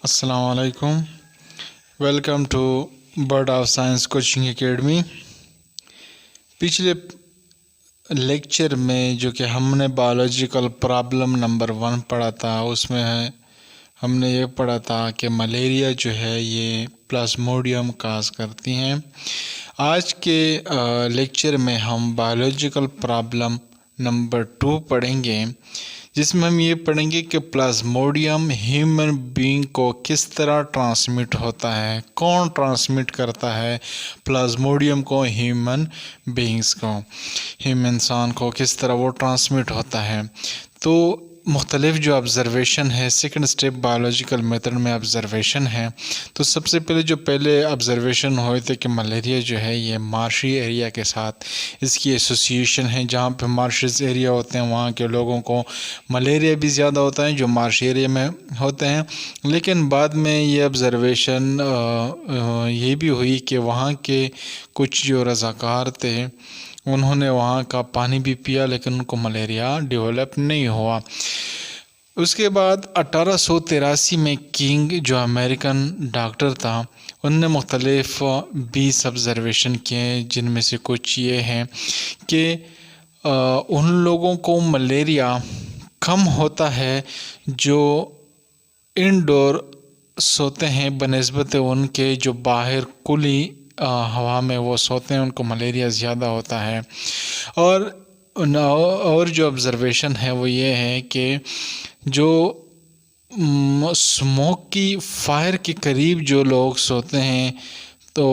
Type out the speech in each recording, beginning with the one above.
अस्सलाम वालेकुम। Welcome to bird of science coaching academy. पिछले लेक्चर में जो कि हमने बायोलॉजिकल प्रॉब्लम नंबर 1 पढ़ा था, उसमें हमने ये पढ़ा था कि मलेरिया जो है ये प्लाज्मोडियम काज करती हैं। आज के लेक्चर में हम बायोलॉजिकल प्रॉब्लम नंबर 2 पढ़ेंगे, जिसमें हम ये पढ़ेंगे कि प्लाज्मोडियम ह्यूमन बीइंग को किस तरह ट्रांसमिट होता है, कौन ट्रांसमिट करता है प्लाज्मोडियम को ह्यूमन बीइंग्स को, ह्यूमन इंसान को किस तरह वो ट्रांसमिट होता है। तो मुख्तलिफ जो ऑब्ज़र्वेशन है, सेकंड स्टेप बायोलॉजिकल मेथड में ऑब्ज़र्वेशन है। तो सबसे पहले ऑब्ज़र्वेशन हुए थे कि मलेरिया जो है ये मार्शी एरिया के साथ इसकी एसोसिएशन है। जहाँ पे मार्शस एरिया होते हैं वहाँ के लोगों को मलेरिया भी ज़्यादा होता है जो मार्शी एरिया में होते हैं। लेकिन बाद में ये ऑब्ज़र्वेशन ये भी हुई कि वहाँ के कुछ जो रज़ाकार थे उन्होंने वहाँ का पानी भी पिया, लेकिन उनको मलेरिया डेवलप नहीं हुआ। उसके बाद 1883 में किंग जो अमेरिकन डॉक्टर था, उनने मुख्तलिफ 20 ऑब्ज़र्वेशन किए, जिनमें से कुछ ये हैं कि उन लोगों को मलेरिया कम होता है जो इंडोर सोते हैं बनस्बत उनके जो बाहर खुली हवा में वो सोते हैं, उनको मलेरिया ज़्यादा होता है। और जो ऑब्ज़र्वेशन है वो ये है कि जो स्मोक की फायर के करीब जो लोग सोते हैं तो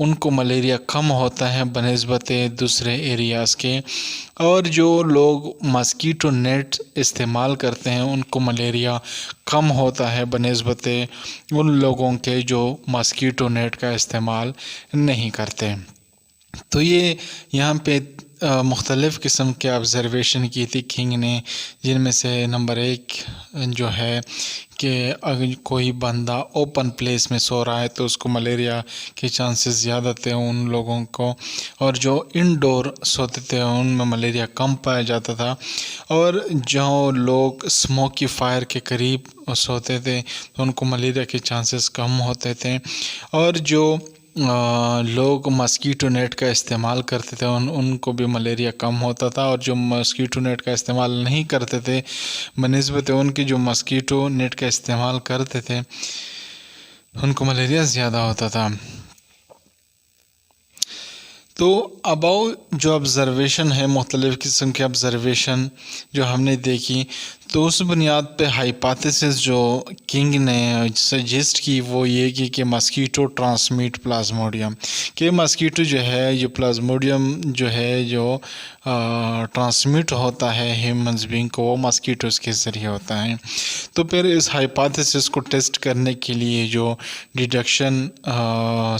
उनको मलेरिया कम होता है बनस्बत दूसरे एरियाज़ के। और जो लोग मस्कीटो नेट इस्तेमाल करते हैं उनको मलेरिया कम होता है बनस्बत उन लोगों के जो मस्कीटो नेट का इस्तेमाल नहीं करते। तो ये यहाँ पे मुख्तलिफ़ किस्म के ऑब्ज़र्वेशन की थी किंग ने, जिनमें से नंबर 1 जो है कि अगर कोई बंदा ओपन प्लेस में सो रहा है तो उसको मलेरिया के चांसेस ज़्यादा थे उन लोगों को, और जो इंडोर सोते थे उनमें मलेरिया कम पाया जाता था। और जो लोग स्मोक की फायर के करीब सोते थे तो उनको मलेरिया के चांसेस कम होते थे। और जो लोग मस्कीटो नेट का इस्तेमाल करते थे उनको भी मलेरिया कम होता था। और जो मस्कीटो नेट का इस्तेमाल नहीं करते थे बनस्बत उनके जो मस्कीटो नेट का इस्तेमाल करते थे उनको मलेरिया ज़्यादा होता था। तो अबाउट जो ऑब्ज़र्वेशन है, मुख्तलिफ़ किस्म के ऑब्ज़र्वेशन जो हमने देखी, तो उस बुनियाद पे हाइपोथेसिस जो किंग ने सजेस्ट की वो ये कि मस्कीटो ट्रांसमिट प्लाज्मोडियम, कि मस्कीटो जो है ये प्लाज्मोडियम जो है जो ट्रांसमिट होता है ह्यूमन्स बीइंग को, वो मस्कीटोस के ज़रिए होता है। तो फिर इस हाइपोथेसिस को टेस्ट करने के लिए जो डिडक्शन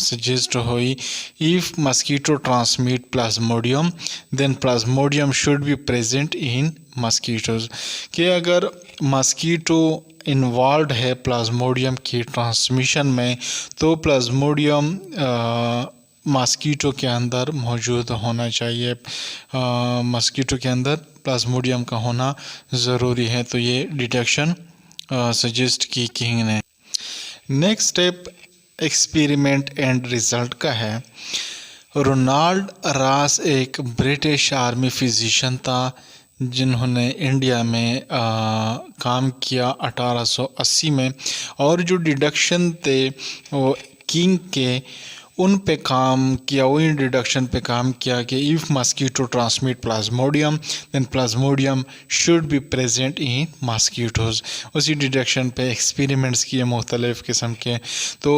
सजेस्ट हुई, if mosquito transmit plasmodium then plasmodium should be present in mosquitoes, कि अगर मस्कीटो इन्वॉल्व है प्लाज्मोडियम की ट्रांसमिशन में तो प्लाज्मोडियम मस्कीटो के अंदर मौजूद होना चाहिए, मस्कीटो के अंदर प्लाज्मोडियम का होना ज़रूरी है। तो ये डिटेक्शन सजेस्ट की किंग ने। Next step experiment end result का है। रोनाल्ड रॉस एक ब्रिटिश आर्मी फिजिशियन था जिन्होंने इंडिया में काम किया 1880 में, और जो डिडक्शन थे वो किंग के उन पे काम किया, वही डिडक्शन पे काम किया कि if mosquito transmit plasmodium then plasmodium should be present in mosquitoes. उसी डिडक्शन पे एक्सपेरिमेंट्स किए मुख्तलिफ़ किस्म के। तो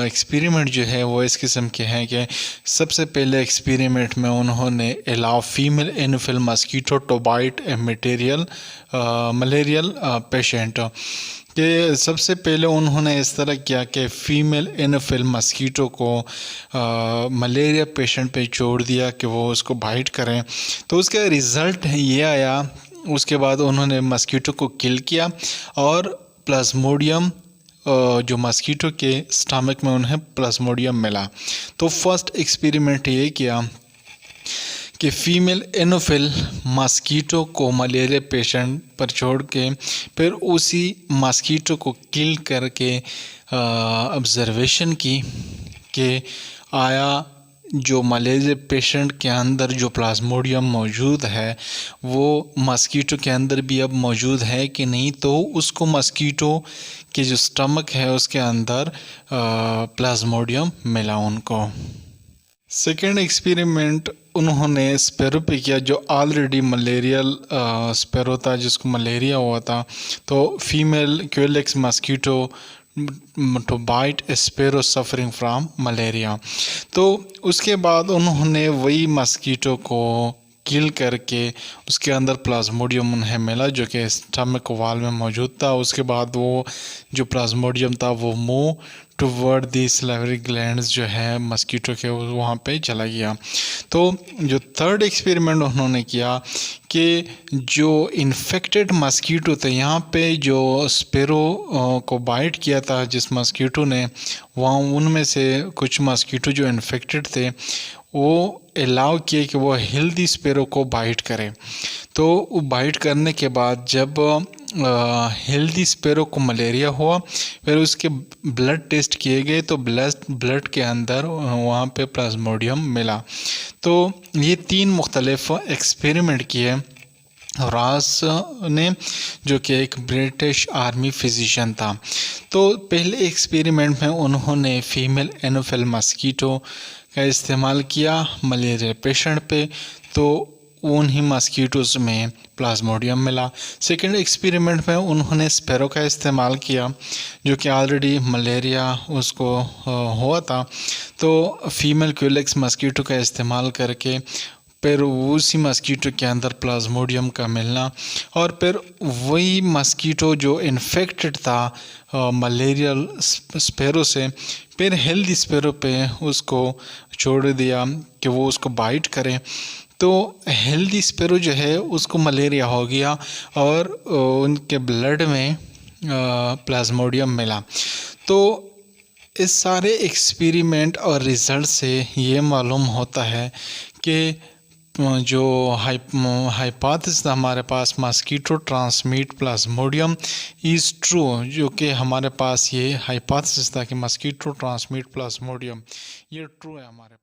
एक्सपेरिमेंट जो है वो इस किस्म के हैं कि सबसे पहले एक्सपेरिमेंट में उन्होंने allow female anopheles mosquito to bite a malarial patient, कि सबसे पहले उन्होंने इस तरह किया कि फ़ीमेल एनोफिल मस्कीटो को मलेरिया पेशेंट पे छोड़ दिया कि वो उसको बाइट करें। तो उसका रिज़ल्ट ये आया। उसके बाद उन्होंने मस्कीटो को किल किया और प्लाज्मोडियम जो मस्कीटो के स्टमक में उन्हें प्लाज्मोडियम मिला। तो फर्स्ट एक्सपेरिमेंट ये किया कि फीमेल एनोफिल मस्कीटो को मलेरिया पेशेंट पर छोड़ के फिर उसी मस्कीटो को किल करके ऑब्जर्वेशन की कि आया जो मलेरिया पेशेंट के अंदर जो प्लाज्मोडियम मौजूद है वो मस्कीटो के अंदर भी अब मौजूद है कि नहीं। तो उसको मस्कीटो के जो स्टमक है उसके अंदर प्लाज्मोडियम मिला उनको। सेकेंड एक्सपेरिमेंट उन्होंने स्पैरो पे किया जो ऑलरेडी मलेरियल स्पैरो था जिसको मलेरिया हुआ था। तो female culex mosquito to bite sparrow suffering from malaria. तो उसके बाद उन्होंने वही मस्कीटो को किल करके उसके अंदर प्लाज्मोडियम उन्हें मिला जो कि स्टमक वाल में मौजूद था। उसके बाद वो जो प्लाज्मोडियम था वो move toward the salivary glands जो है मस्कीटो के वहाँ पे चला गया। तो जो थर्ड एक्सपेरिमेंट उन्होंने किया कि जो इन्फेक्टेड मस्कीटो थे यहाँ पे जो स्पैरो को बाइट किया था जिस मस्कीटो ने वहाँ उनमें से कुछ मस्कीटो जो इन्फेक्टेड थे वो अलाउ किए कि वो हेल्दी स्पैरो को बाइट करें। तो वो बाइट करने के बाद जब हेल्दी स्पैरो को मलेरिया हुआ फिर उसके ब्लड टेस्ट किए गए तो ब्लड के अंदर वहाँ पे प्लाज्मोडियम मिला। तो ये 3 मुख्तलिफ एक्सपेरिमेंट किए रॉस ने जो कि एक ब्रिटिश आर्मी फिजिशियन था। तो पहले एक्सपेरिमेंट में उन्होंने फीमेल एनोफिल मस्कीटो का इस्तेमाल किया मलेरिया पेशेंट पे तो उन्हीं मस्कीटोज़ में प्लाज्मोडियम मिला। सेकेंड एक्सपेरिमेंट में उन्होंने स्पैरो का इस्तेमाल किया जो कि ऑलरेडी मलेरिया उसको हुआ था। तो फीमेल क्यूलेक्स मस्कीटो का इस्तेमाल करके फिर उसी मस्कीटो के अंदर प्लाज्मोडियम का मिलना और फिर वही मस्कीटो जो इन्फेक्टेड था मलेरियल स्पैरो से फिर हेल्दी स्पैरो पे उसको छोड़ दिया कि वो उसको बाइट करें। तो हेल्दी स्पैरो जो है उसको मलेरिया हो गया और उनके ब्लड में प्लाज्मोडियम मिला। तो इस सारे एक्सपेरिमेंट और रिज़ल्ट से ये मालूम होता है कि जो हाइपोथेसिस हमारे पास mosquito transmit plasmodium is true, जो कि हमारे पास ये हाइपोथेसिस था कि मस्कीटो ट्रांसमिट प्लाज्मोडियम ये ट्रू है हमारे